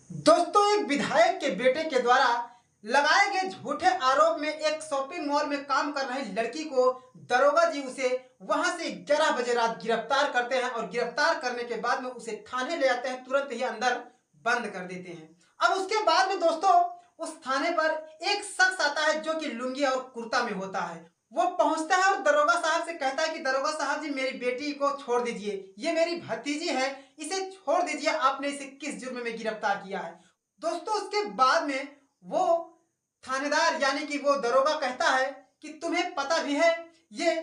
दोस्तों, एक विधायक के बेटे के द्वारा लगाए गए झूठे आरोप में एक शॉपिंग मॉल में काम कर रही लड़की को दरोगा जी उसे वहां से 11 बजे रात गिरफ्तार करते हैं और गिरफ्तार करने के बाद में उसे थाने ले जाते हैं, तुरंत ही अंदर बंद कर देते हैं। अब उसके बाद में दोस्तों उस थाने पर एक शख्स आता है जो कि लुंगी और कुर्ता में होता है। वो पहुंचता है और दरोगा साहब से कहता है कि दरोगा साहब जी, मेरी बेटी को छोड़ दीजिए, ये मेरी भतीजी है, इसे छोड़ दीजिए, आपने इसे किस जुर्म में गिरफ्तार किया है। दोस्तों उसके बाद में वो थानेदार यानी कि वो दरोगा कहता है कि तुम्हें पता भी है ये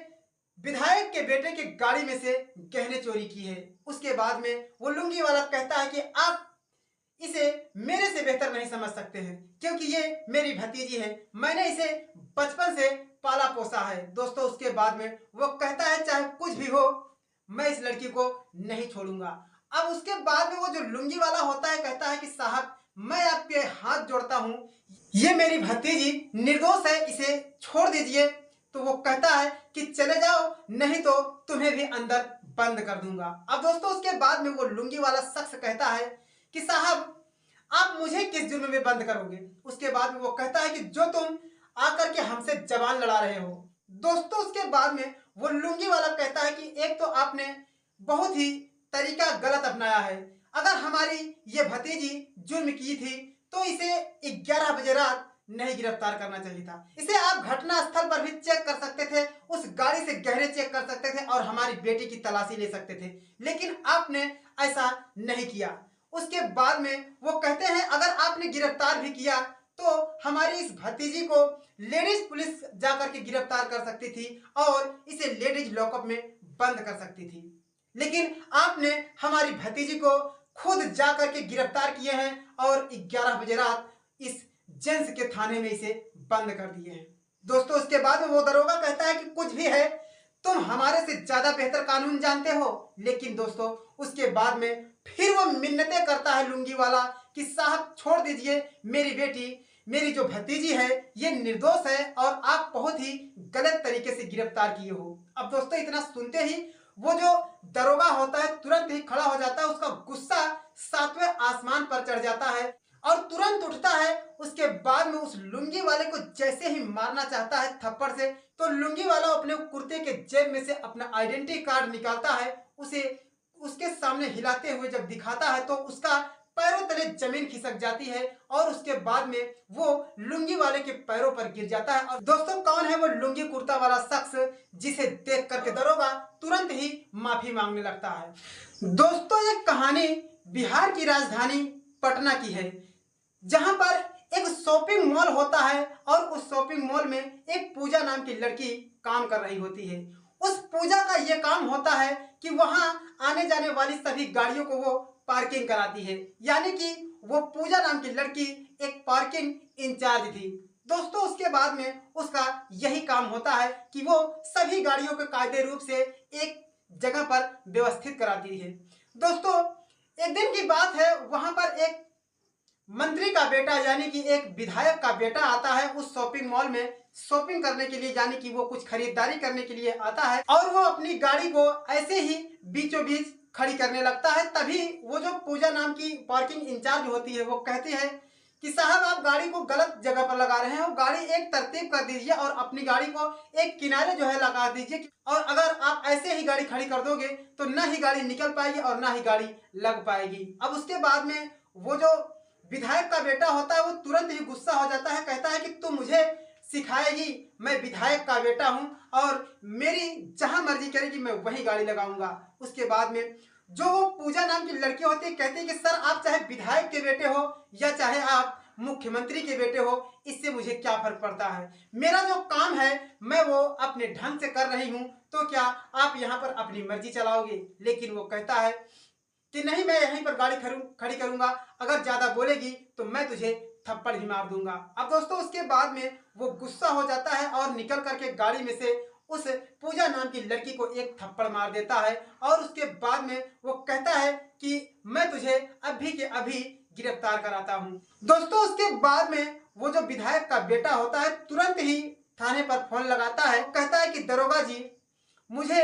विधायक के बेटे के गाड़ी में से गहने चोरी की है। उसके बाद में वो लुंगी वाला कहता है कि आप इसे मेरे से बेहतर नहीं समझ सकते हैं, क्योंकि ये मेरी भतीजी है, मैंने इसे बचपन से पाला पोसा है। दोस्तों उसके बाद में वो कहता है चाहे कुछ भी हो, मैं इस लड़की को नहीं छोड़ूंगा। अब उसके बाद में वो जो लुंगी वाला होता है कहता है कि साहब, मैं आपके हाथ जोड़ता हूं, ये मेरी भतीजी निर्दोष है, इसे छोड़ दीजिए। तो वो कहता है कि चले जाओ, नहीं तो तुम्हें भी अंदर बंद कर दूंगा। अब दोस्तों उसके बाद में वो लुंगी वाला शख्स कहता है कि साहब, आप मुझे किस जुर्म में बंद करोगे। उसके बाद में वो कहता है कि जो तुम आकर के हमसे जबान लड़ा रहे हो। दोस्तों उसके बाद में वो लुंगी वाला कहता है कि एक तो आपने बहुत ही तरीका गलत अपनाया है, अगर हमारी ये भतीजी जुर्म की थी तो इसे 11 बजे रात नहीं गिरफ्तार करना चाहिए था। इसे आप घटना स्थल पर भी चेक कर सकते थे, उस गाड़ी से गहरे चेक कर सकते थे और हमारी बेटी की तलाशी ले सकते थे, लेकिन आपने ऐसा नहीं किया। उसके बाद में वो कहते हैं अगर आपने गिरफ्तार भी किया तो हमारी इस भतीजी को लेडीज पुलिस जाकर के गिरफ्तार कर सकती थी और इसे लेडीज लॉकअप में बंद कर सकती थी, लेकिन आपने हमारी भतीजी को खुद जाकर के गिरफ्तार किए हैं और 11 बजे रात इस जेंस के थाने में इसे बंद कर दिए हैं। दोस्तों उसके बाद में वो दरोगा कहता है कि कुछ भी है, तुम हमारे से ज्यादा बेहतर कानून जानते हो। लेकिन दोस्तों उसके बाद में फिर वो मिन्नतें करता है लुंगी वाला कि साहब छोड़ दीजिए, मेरी बेटी, मेरी जो भतीजी है ये निर्दोष है और आप बहुत ही गलत तरीके से गिरफ्तार किए हो। अब दोस्तों इतना सुनते ही वो जो दरोगा होता है तुरंत ही खड़ा हो जाता है, उसका गुस्सा 7वें आसमान पर चढ़ जाता है और तुरंत उठता है। उसके बाद में उस लुंगी वाले को जैसे ही मारना चाहता है थप्पड़ से, तो लुंगी वाला अपने कुर्ते के जेब में से अपना आइडेंटिटी कार्ड निकालता है, उसे उसके सामने हिलाते हुए जब दिखाता है तो उसका पैरों तले जमीन खिसक जाती है और उसके बाद में वो लुंगी वाले के पैरों पर गिर जाता है। और दोस्तों कौन है वो लुंगी कुर्ता वाला शख्स जिसे देख करके दरोगा तुरंत ही माफी मांगने लगता है। दोस्तों ये कहानी बिहार की राजधानी पटना की है, जहां पर एक शॉपिंग मॉल होता है और उस शॉपिंग मॉल में एक पूजा नाम की लड़की काम कर रही होती है। उस पूजा का यह काम होता है कि वहां आने जाने वाली सभी गाड़ियों को वो पार्किंग कराती है, यानी कि वो पूजा नाम की लड़की एक पार्किंग इंचार्ज थी। दोस्तों उसके बाद में उसका यही काम होता है कि वो सभी गाड़ियों को कायदे रूप से एक जगह पर व्यवस्थित कराती है। दोस्तों एक दिन की बात है, वहां पर एक मंत्री का बेटा यानी कि एक विधायक का बेटा आता है उस शॉपिंग मॉल में शॉपिंग करने के लिए, यानी कि वो कुछ खरीदारी करने के लिए आता है और वो अपनी गाड़ी को ऐसे ही बीचों बीच खड़ी करने लगता है। तभी वो जो पूजा नाम की पार्किंग इंचार्ज होती है वो कहती है कि साहब आप गाड़ी को गलत जगह पर लगा रहे हैं, वो गाड़ी एक तरतीब कर दीजिए और अपनी गाड़ी को एक किनारे जो है लगा दीजिए, और अगर आप ऐसे ही गाड़ी खड़ी कर दोगे तो ना ही गाड़ी निकल पाएगी और ना ही गाड़ी लग पाएगी। अब उसके बाद में वो जो विधायक का बेटा होता है वो तुरंत ही गुस्सा हो जाता है, कहता है कि तू मुझे सिखाएगी, मैं विधायक का बेटा हूं और मेरी जहां मर्जी करेगी मैं वही गाड़ी लगाऊंगा। उसके बाद में जो वो पूजा नाम की लड़की होती है कहती है कि सर आप चाहे विधायक के बेटे हो या चाहे आप मुख्यमंत्री के बेटे हो, इससे मुझे क्या फर्क पड़ता है, मेरा जो काम है मैं वो अपने ढंग से कर रही हूं, तो क्या आप यहाँ पर अपनी मर्जी चलाओगे। लेकिन वो कहता है कि नहीं, मैं यहीं पर गाड़ी खड़ी करूंगा, अगर ज्यादा बोलेगी तो मैं तुझे थप्पड़ ही मार दूंगा। अब दोस्तों उसके बाद में वो गुस्सा हो जाता है और निकल करके गाड़ी में से उस पूजा नाम की लड़की को एक थप्पड़ मार देता है और उसके बाद में वो कहता है कि मैं तुझे अभी के अभी गिरफ्तार कराता हूं। दोस्तों उसके बाद में वो जो विधायक का बेटा होता है तुरंत ही थाने पर फोन लगाता है, कहता है कि दरोगा जी, मुझे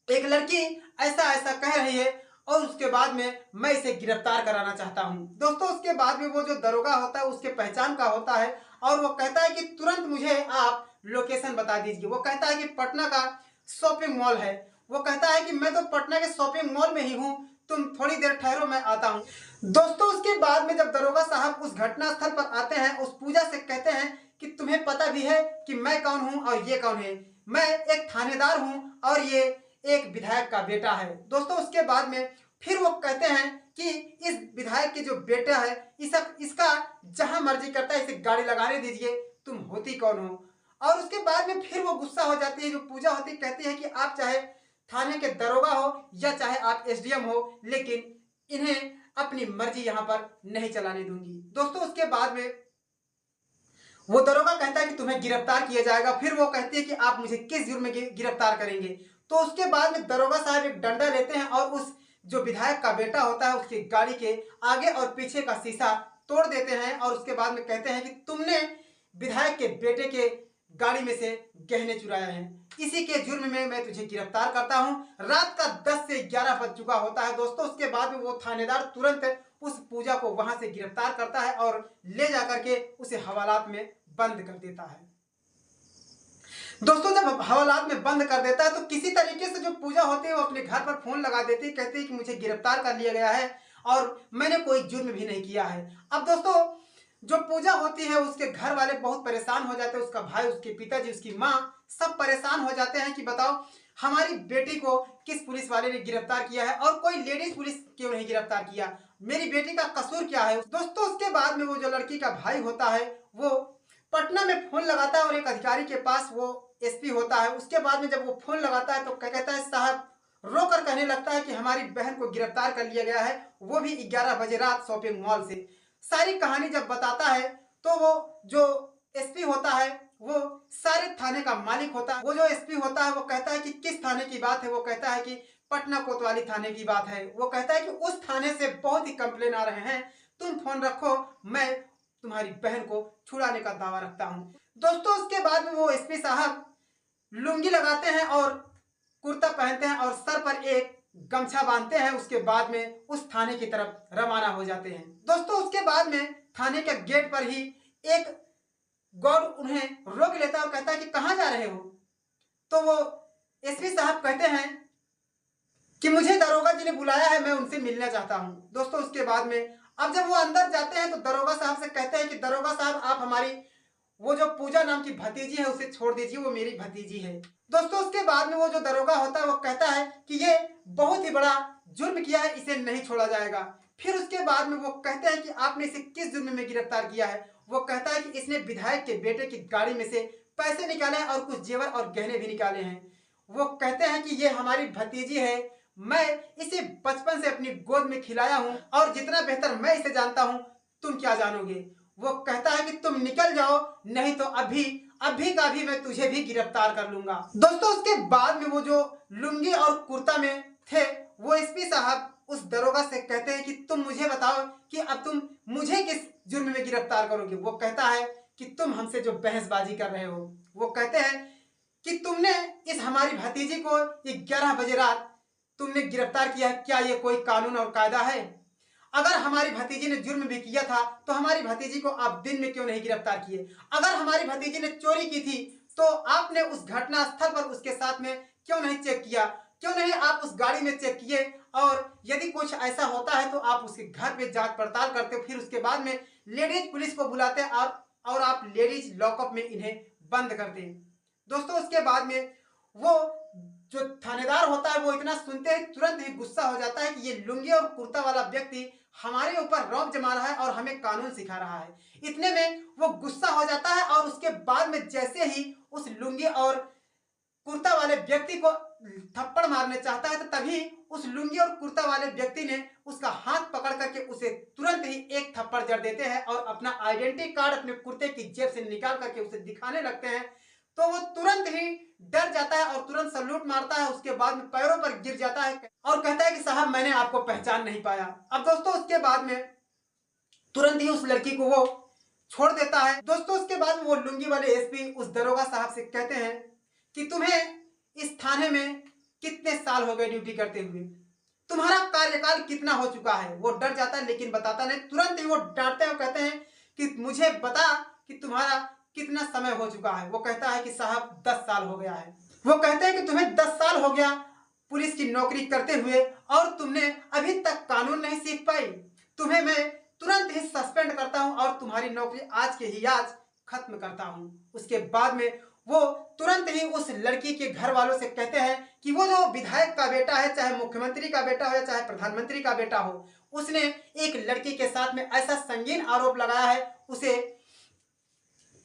एक लड़की ऐसा ऐसा कह रही है और उसके बाद में मैं इसे गिरफ्तार कराना चाहता हूँ। दोस्तों उसके बाद में वो जो दरोगा होता है उसके पहचान का होता है और वो कहता है कि तुरंत मुझे आप लोकेशन बता दीजिए। वो कहता है कि पटना का शॉपिंग मॉल है। वो कहता है कि मैं तो पटना के शॉपिंग मॉल में ही हूँ, तुम थोड़ी देर ठहरो, मैं आता हूँ। दोस्तों उसके बाद में जब दरोगा साहब उस घटना स्थल पर आते हैं, उस पूजा से कहते हैं कि तुम्हें पता भी है कि मैं कौन हूँ और ये कौन है। मैं एक थानेदार हूँ और ये एक विधायक का बेटा है। दोस्तों उसके बाद में फिर वो कहते हैं कि इस विधायक के जो बेटा है इसका जहां मर्जी करता है इसे गाड़ी लगाने दीजिए, तुम होती कौन हो। और उसके बाद में फिर वो गुस्सा हो जाती है, जो पूजा होती कहती है कि आप चाहे थाने के दरोगा हो या चाहे आप एसडीएम हो, लेकिन इन्हें अपनी मर्जी यहां पर नहीं चलाने दूंगी। दोस्तों उसके बाद में वो दरोगा कहता है कि तुम्हें गिरफ्तार किया जाएगा। फिर वो कहती है कि आप मुझे किस जुर्म में गिरफ्तार करेंगे। तो उसके बाद में दरोगा साहब एक डंडा लेते हैं और उस जो विधायक का बेटा होता है उसकी गाड़ी के आगे और पीछे का शीशा तोड़ देते हैं और उसके बाद में कहते हैं कि तुमने विधायक के बेटे के गाड़ी में से गहने चुराए हैं, इसी के जुर्म में मैं तुझे गिरफ्तार करता हूं। रात का 10 से 11 बज चुका होता है। दोस्तों उसके बाद में वो थानेदार तुरंत उस पूजा को वहां से गिरफ्तार करता है और ले जाकर के उसे हवालात में बंद कर देता है। दोस्तों जब हवालात में बंद कर देता है तो किसी तरीके से जो पूजा होती है वो अपने घर पर फोन लगा देती है, कहती है कि मुझे गिरफ्तार कर लिया गया है और मैंने कोई जुर्म भी नहीं किया है। अब दोस्तों जो पूजा होती है उसके घर वाले बहुत परेशान हो जाते हैं, उसका भाई, उसके पिताजी, उसकी माँ सब परेशान हो जाते हैं कि बताओ हमारी बेटी को किस पुलिस वाले ने गिरफ्तार किया है और कोई लेडीज पुलिस क्यों नहीं गिरफ्तार किया, मेरी बेटी का कसूर क्या है। दोस्तों उसके बाद में वो जो लड़की का भाई होता है वो पटना में फोन लगाता है और एक अधिकारी के पास वो एसपी होता है। उसके बाद में जब वो फोन लगाता है तो कहता है साहब, रोकर कहने लगता है कि हमारी बहन को गिरफ्तार कर लिया गया है, वो भी 11 बजे रात शॉपिंग मॉल से। सारी कहानी जब बताता है तो वो जो एसपी होता है वो सारे थाने का मालिक होता है। वो जो एसपी होता है वो कहता है कि किस थाने की बात है। वो कहता है कि पटना कोतवाली थाने की बात है। वो कहता है कि उस थाने से बहुत ही कंप्लेन आ रहे हैं, तुम फोन रखो, मैं तुम्हारी बहन को छुड़ाने का दावा रखता हूं। दोस्तों उसके बाद में वो एसपी साहब लुंगी लगाते हैं और कुर्ता पहनते हैं और सर पर एक गमछा बांधते हैं। उसके बाद में उस थाने की तरफ रवाना हो जाते हैं। दोस्तों उसके बाद में थाने के गेट पर ही एक गार्ड उन्हें रोक लेता है और कहता है कि कहां जा रहे हो। तो वो एसपी साहब कहते हैं कि मुझे दरोगा जी ने बुलाया है, मैं उनसे मिलना चाहता हूं। दोस्तों उसके बाद में अब जब वो अंदर जाते हैं तो दरोगा साहब से कहते हैं कि दरोगा साहब आप हमारी वो जो पूजा नाम की भतीजी है उसे छोड़ दीजिए, वो मेरी भतीजी है। दोस्तों उसके बाद में वो जो दरोगा होता है वो कहता है कि ये बहुत ही बड़ा जुर्म किया है, इसे नहीं छोड़ा जाएगा। फिर उसके बाद में वो कहते हैं कि आपने इसे किस जुर्म में गिरफ्तार किया है। वो कहता है कि इसने विधायक के बेटे की गाड़ी में से पैसे निकाले हैं और कुछ जेवर और गहने भी निकाले हैं। वो कहते हैं कि ये हमारी भतीजी है, मैं इसे बचपन से अपनी गोद में खिलाया हूं और जितना बेहतर मैं इसे जानता हूं तुम क्या जानोगे। वो कहता है कि तुम निकल जाओ, नहीं तो अभी का भी मैं तुझे भी गिरफ्तार कर लूंगा। दोस्तों उसके बाद में वो जो लुंगी और कुर्ता में थे वो एसपी साहब उस दरोगा से कहते हैं कि तुम मुझे बताओ कि अब तुम मुझे किस जुर्म में गिरफ्तार करोगे। वो कहता है कि तुम हमसे जो बहसबाजी कर रहे हो। वो कहते हैं कि तुमने इस हमारी भतीजी को 11 बजे रात तुमने गिरफ्तार किया, क्या ये कोई कानून और कायदा है। अगर हमारी भतीजी ने जुर्म भी किया था तो हमारी भतीजी को आप दिन में क्यों नहीं गिरफ्तार किए। अगर हमारी भतीजी ने चोरी की थी तो आपने उस घटना स्थल पर उसके साथ में क्यों नहीं चेक किया, क्यों नहीं आप उस गाड़ी में चेक किए, और यदि कुछ ऐसा होता है तो आप उसके घर पे जांच पड़ताल करते, फिर उसके बाद में लेडीज पुलिस को बुलाते और आप लेडीज लॉकअप में इन्हें बंद करते। दोस्तों उसके बाद में वो जो थानेदार होता है वो इतना सुनते ही तुरंत ही गुस्सा हो जाता है कि ये लुंगी और कुर्ता वाला व्यक्ति हमारे ऊपर रौब जमा रहा है और हमें कानून सिखा रहा है। इतने में वो गुस्सा हो जाता है और उसके बाद में जैसे ही उस लुंगी और कुर्ता वाले व्यक्ति को थप्पड़ मारने चाहता है तो तभी उस लुंगी और कुर्ता वाले व्यक्ति ने उसका हाथ पकड़ करके उसे तुरंत ही एक थप्पड़ जड़ देते हैं और अपना आइडेंटिटी कार्ड अपने कुर्ते की जेब से निकाल करके उसे दिखाने लगते हैं। तो वो तुरंत ही डर जाता है और तुरंत सल्यूट मारता है। उसके बाद में पैरों पर गिर जाता है और कहता है कि साहब मैंने आपको पहचान नहीं पाया। अब दोस्तों उसके बाद में तुरंत ही उस लड़की को वो छोड़ देता है। दोस्तों उसके बाद वो लुंगी वाले एसपी उस दरोगा साहब से कहते हैं कि तुम्हें इस थाने में कितने साल हो गए ड्यूटी करते हुए। तुम्हारा कार्यकाल कितना हो चुका है। वो डर जाता है लेकिन बताता नहीं, तुरंत ही वो डांटते हैं और कहते हैं कि मुझे बता कि तुम्हारा कितना समय हो चुका है। वो कहता है कि साहब 10 साल हो गया है। वो कहते हैं कि तुम्हें 10 साल हो गया पुलिस की नौकरी करते हुए और तुमने अभी तक कानून नहीं सीख पाई। तुम्हें मैं तुरंत ही सस्पेंड करता हूं और तुम्हारी नौकरी आज के ही आज खत्म करता हूं। उसके बाद में वो तुरंत ही उस लड़की के घर वालों से कहते हैं कि वो जो विधायक का बेटा है, चाहे मुख्यमंत्री का बेटा हो या चाहे प्रधानमंत्री का बेटा हो, उसने एक लड़की के साथ में ऐसा संगीन आरोप लगाया है, उसे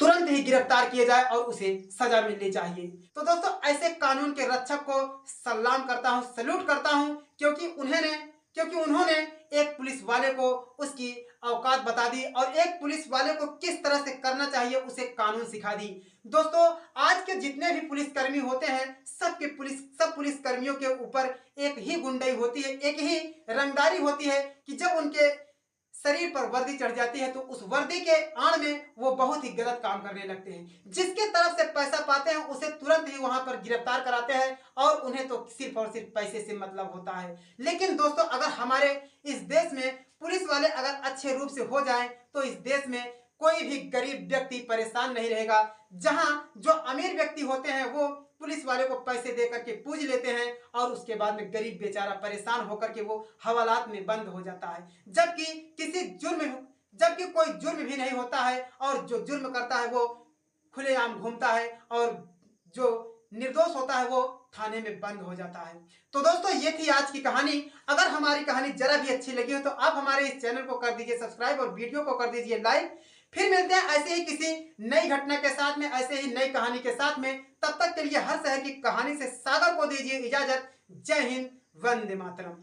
तुरंत ही गिरफ्तार किया जाए और उसे सजा मिलनी चाहिए। तो दोस्तों, ऐसे कानून के रक्षक को सलाम करता हूं, सल्यूट करता हूं, क्योंकि उन्होंने एक पुलिस वाले को उसकी औकात बता दी और एक पुलिस वाले को किस तरह से करना चाहिए उसे कानून सिखा दी। दोस्तों, आज के जितने भी पुलिसकर्मी होते हैं, सब पुलिस कर्मियों के ऊपर एक ही गुंडाई होती है, एक ही रंगदारी होती है कि जब उनके शरीर पर वर्दी चढ़ जाती है तो उस वर्दी के आड़ में वो बहुत ही गलत काम करने लगते हैं। जिसके तरफ से पैसा पाते हैं उसे तुरंत ही वहां पर गिरफ्तार कराते हैं और उन्हें तो सिर्फ और सिर्फ पैसे से मतलब होता है। लेकिन दोस्तों, अगर हमारे इस देश में पुलिस वाले अगर अच्छे रूप से हो जाएं तो इस देश में कोई भी गरीब व्यक्ति परेशान नहीं रहेगा। जहां जो अमीर व्यक्ति होते हैं वो पुलिस वाले को पैसे दे करके पूज लेते हैं और उसके बाद में गरीब बेचारा परेशान होकर के वो हवालात में बंद हो जाता है। जबकि कोई जुर्म भी नहीं होता है और जो जुर्म करता है वो खुलेआम घूमता है और जो निर्दोष होता है वो थाने में बंद हो जाता है। तो दोस्तों, ये थी आज की कहानी। अगर हमारी कहानी जरा भी अच्छी लगी हो तो आप हमारे इस चैनल को कर दीजिए सब्सक्राइब और वीडियो को कर दीजिए लाइक। फिर मिलते हैं ऐसे ही किसी नई घटना के साथ में, ऐसे ही नई कहानी के साथ में। तब तक के लिए हर शहर की कहानी से सागर को दीजिए इजाजत। जय हिंद, वंदे मातरम।